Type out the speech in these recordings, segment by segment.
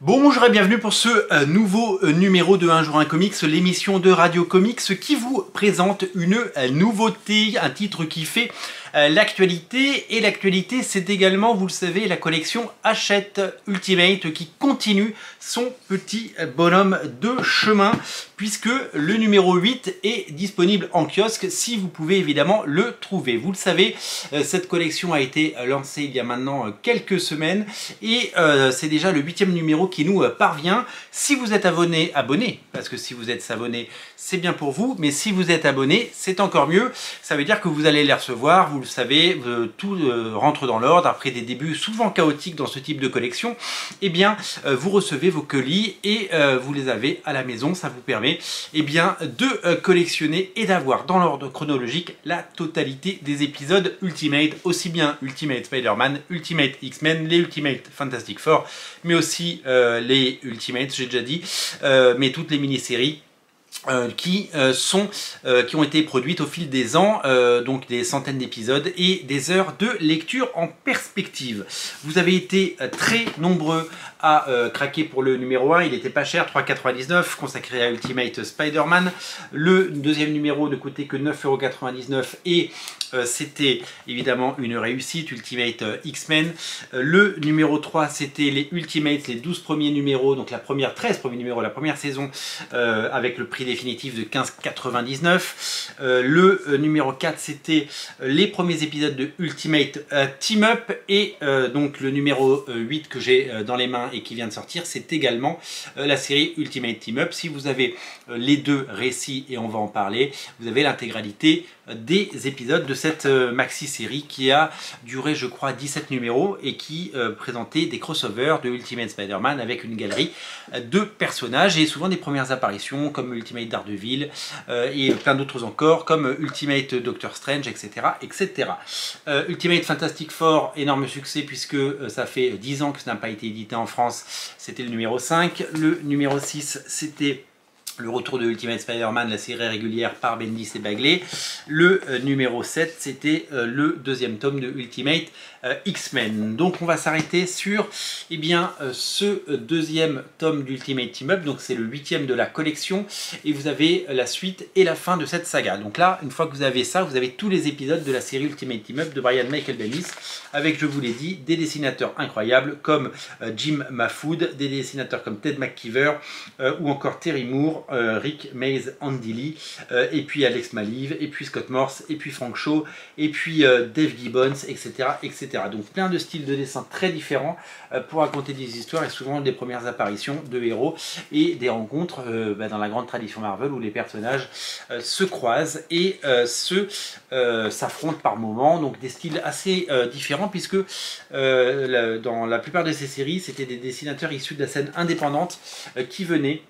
Bonjour et bienvenue pour ce nouveau numéro de Un jour un comics, l'émission de Radio Comics qui vous présente une nouveauté, un titre qui fait l'actualité. Et l'actualité, c'est également, vous le savez, la collection Hachette Ultimate qui continue son petit bonhomme de chemin puisque le numéro 8 est disponible en kiosque si vous pouvez évidemment le trouver. Vous le savez, cette collection a été lancée il y a maintenant quelques semaines et c'est déjà le 8e numéro qui nous parvient. Si vous êtes abonné, parce que si vous êtes abonné, c'est bien pour vous, mais si vous êtes abonné, c'est encore mieux. Ça veut dire que vous allez les recevoir, vous le savez, tout rentre dans l'ordre. Après des débuts souvent chaotiques dans ce type de collection, eh bien, vous recevez vos colis et vous les avez à la maison. Ça vous permet eh bien, de collectionner et d'avoir dans l'ordre chronologique la totalité des épisodes Ultimate, aussi bien Ultimate Spider-Man, Ultimate X-Men, les Ultimate Fantastic Four, mais aussi les Ultimates, j'ai déjà dit, mais toutes les mini-séries qui ont été produites au fil des ans, donc des centaines d'épisodes et des heures de lecture en perspective. Vous avez été très nombreux à craquer pour le numéro 1, il n'était pas cher, 3,99 €, consacré à Ultimate Spider-Man. Le deuxième numéro ne coûtait que 9,99 € et c'était évidemment une réussite, Ultimate X-Men. Le numéro 3, c'était les Ultimates, les 12 premiers numéros, donc 13 premiers numéros, la première saison, avec le prix définitif de 15,99 €. Le numéro 4, c'était les premiers épisodes de Ultimate Team Up. Et donc le numéro 8 que j'ai dans les mains et qui vient de sortir, c'est également la série Ultimate Team Up. Si vous avez les deux récits, et on va en parler, vous avez l'intégralité des épisodes de cette maxi-série qui a duré, je crois, 17 numéros et qui présentait des crossovers de Ultimate Spider-Man avec une galerie de personnages et souvent des premières apparitions comme Ultimate Daredevil et plein d'autres encore comme Ultimate Doctor Strange, etc. etc. Ultimate Fantastic Four, énorme succès puisque ça fait 10 ans que ça n'a pas été édité en France, c'était le numéro 5. Le numéro 6, c'était le retour de Ultimate Spider-Man, la série régulière par Bendis et Bagley. Le numéro 7, c'était le deuxième tome de Ultimate X-Men. Donc on va s'arrêter sur eh bien, ce deuxième tome d'Ultimate Team Up. Donc c'est le 8e de la collection. Et vous avez la suite et la fin de cette saga. Donc là, une fois que vous avez ça, vous avez tous les épisodes de la série Ultimate Team Up de Brian Michael Bendis. Avec, je vous l'ai dit, des dessinateurs incroyables comme Jim Mahfood, des dessinateurs comme Ted McKeever ou encore Terry Moore, Rick Mays, Andy Lee, et puis Alex Maliv, et puis Scott Morse, et puis Frank Shaw, et puis Dave Gibbons, etc., etc. Donc plein de styles de dessin très différents pour raconter des histoires et souvent des premières apparitions de héros et des rencontres dans la grande tradition Marvel où les personnages se croisent et s'affrontent par moments. Donc des styles assez différents puisque dans la plupart de ces séries, c'était des dessinateurs issus de la scène indépendante qui venaient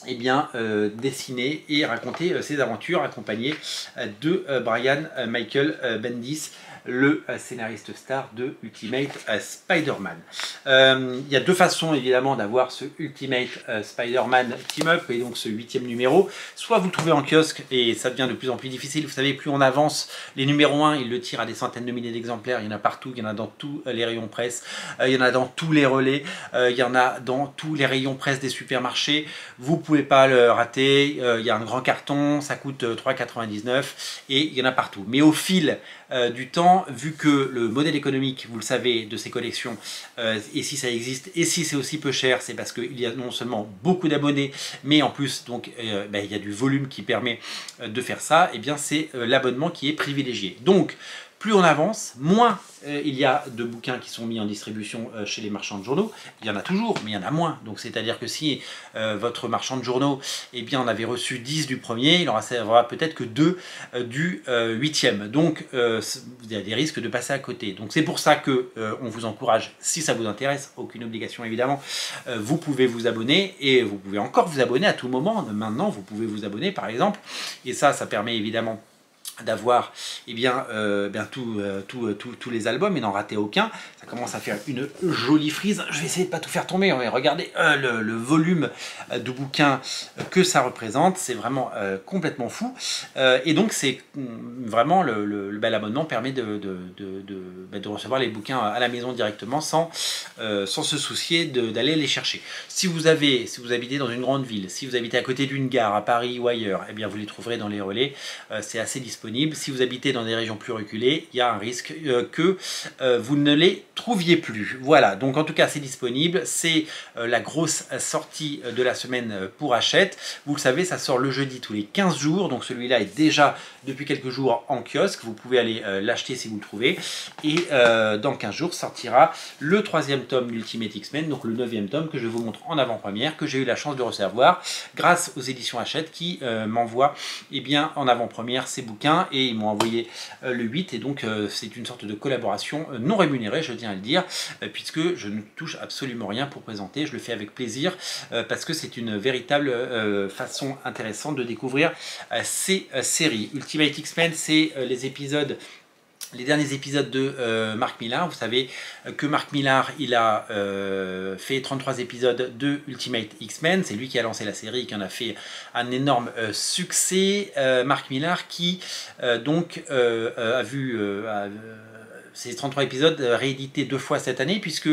eh bien, dessiner et raconter ses aventures accompagnées de Brian Michael Bendis, le scénariste star de Ultimate Spider-Man. Il y a deux façons évidemment d'avoir ce Ultimate Spider-Man Team Up et donc ce 8e numéro. Soit vous le trouvez en kiosque et ça devient de plus en plus difficile. Vous savez, plus on avance, les numéros 1, ils le tirent à des centaines de milliers d'exemplaires. Il y en a partout, il y en a dans tous les rayons presse, il y en a dans tous les relais, il y en a dans tous les rayons presse des supermarchés. Vous pouvez pas le rater, il y a un grand carton, ça coûte 3,99 € et il y en a partout. Mais au fil du temps, vu que le modèle économique, vous le savez, de ces collections, et si ça existe, et si c'est aussi peu cher, c'est parce qu'il y a non seulement beaucoup d'abonnés, mais en plus, donc, il y a du volume qui permet de faire ça, et bien c'est l'abonnement qui est privilégié. Donc, plus on avance, moins il y a de bouquins qui sont mis en distribution chez les marchands de journaux. Il y en a toujours, mais il y en a moins. Donc c'est-à-dire que si votre marchand de journaux eh bien, en avait reçu 10 du premier, il n'aura peut-être que 2 du 8e. Donc il y a des risques de passer à côté. Donc c'est pour ça que on vous encourage, si ça vous intéresse, aucune obligation évidemment, vous pouvez vous abonner et vous pouvez encore vous abonner à tout moment. Maintenant, vous pouvez vous abonner par exemple. Et ça permet évidemment d'avoir tous les albums et n'en rater aucun. Ça commence à faire une jolie frise. Je vais essayer de pas tout faire tomber. Regardez le volume de bouquins que ça représente. C'est vraiment complètement fou. Et donc c'est vraiment le bel abonnement permet de recevoir les bouquins à la maison directement sans se soucier d'aller les chercher. Si vous habitez dans une grande ville, si vous habitez à côté d'une gare à Paris ou ailleurs, eh bien vous les trouverez dans les relais. C'est assez disponible. Si vous habitez dans des régions plus reculées, il y a un risque que vous ne les trouviez plus. Voilà, donc en tout cas c'est disponible, c'est la grosse sortie de la semaine pour Hachette. Vous le savez, ça sort le jeudi tous les 15 jours, donc celui-là est déjà depuis quelques jours en kiosque, vous pouvez aller l'acheter si vous le trouvez. Et dans 15 jours sortira le 3e tome d'Ultimate X-Men, donc le 9e tome que je vous montre en avant-première, que j'ai eu la chance de recevoir grâce aux éditions Hachette qui m'envoient en avant-première ces bouquins. Et ils m'ont envoyé le 8 et donc c'est une sorte de collaboration non rémunérée, je tiens à le dire, puisque je ne touche absolument rien pour présenter, je le fais avec plaisir parce que c'est une véritable façon intéressante de découvrir ces séries. Ultimate X-Men, c'est les derniers épisodes de Mark Millar. Vous savez que Mark Millar, il a fait 33 épisodes de Ultimate X-Men. C'est lui qui a lancé la série et qui en a fait un énorme succès. Mark Millar qui a vu ces 33 épisodes réédités 2 fois cette année, puisque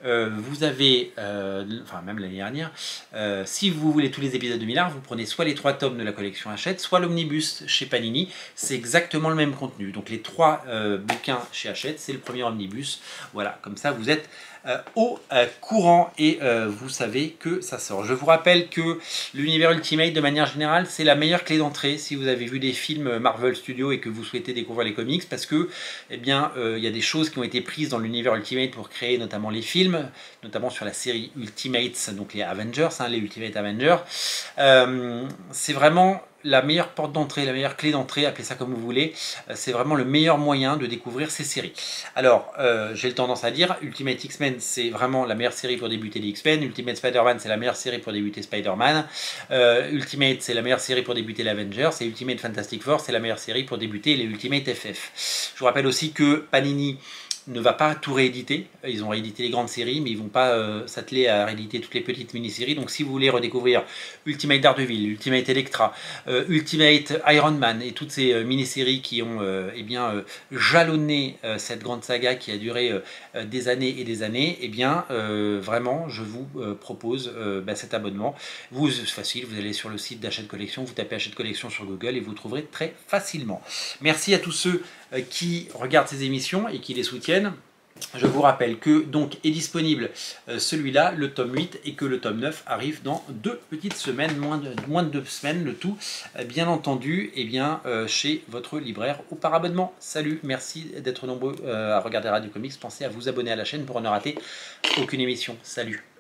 vous avez, enfin même l'année dernière, si vous voulez tous les épisodes de Millar, vous prenez soit les 3 tomes de la collection Hachette, soit l'omnibus chez Panini. C'est exactement le même contenu. Donc les 3 bouquins chez Hachette, c'est le premier omnibus. Voilà, comme ça vous êtes au courant et vous savez que ça sort. Je vous rappelle que l'univers Ultimate, de manière générale, c'est la meilleure clé d'entrée si vous avez vu des films Marvel Studios et que vous souhaitez découvrir les comics, parce que il y a des choses qui ont été prises dans l'univers Ultimate pour créer notamment les films, notamment sur la série Ultimates, donc les Avengers, les Ultimate Avengers. C'est vraiment la meilleure porte d'entrée, la meilleure clé d'entrée, appelez ça comme vous voulez. C'est vraiment le meilleur moyen de découvrir ces séries. Alors, j'ai tendance à dire, Ultimate X-Men, c'est vraiment la meilleure série pour débuter les X-Men. Ultimate Spider-Man, c'est la meilleure série pour débuter Spider-Man. Ultimate, c'est la meilleure série pour débuter les Avengers. Et Ultimate Fantastic Four, c'est la meilleure série pour débuter les Ultimate FF. Je vous rappelle aussi que Panini ne va pas tout rééditer. Ils ont réédité les grandes séries, mais ils ne vont pas s'atteler à rééditer toutes les petites mini-séries. Donc si vous voulez redécouvrir Ultimate Daredevil, Ultimate Elektra, Ultimate Iron Man et toutes ces mini-séries qui ont jalonné cette grande saga qui a duré des années et des années, vraiment, je vous propose cet abonnement. C'est facile, vous allez sur le site d'Hachette Collection, vous tapez Hachette Collection sur Google et vous trouverez très facilement. Merci à tous ceux qui regardent ces émissions et qui les soutiennent. Je vous rappelle que donc est disponible celui-là, le tome 8, et que le tome 9 arrive dans 2 petites semaines, moins de 2 semaines, le tout bien entendu chez votre libraire ou par abonnement. Salut, merci d'être nombreux à regarder Radio Comics. Pensez à vous abonner à la chaîne pour ne rater aucune émission. Salut.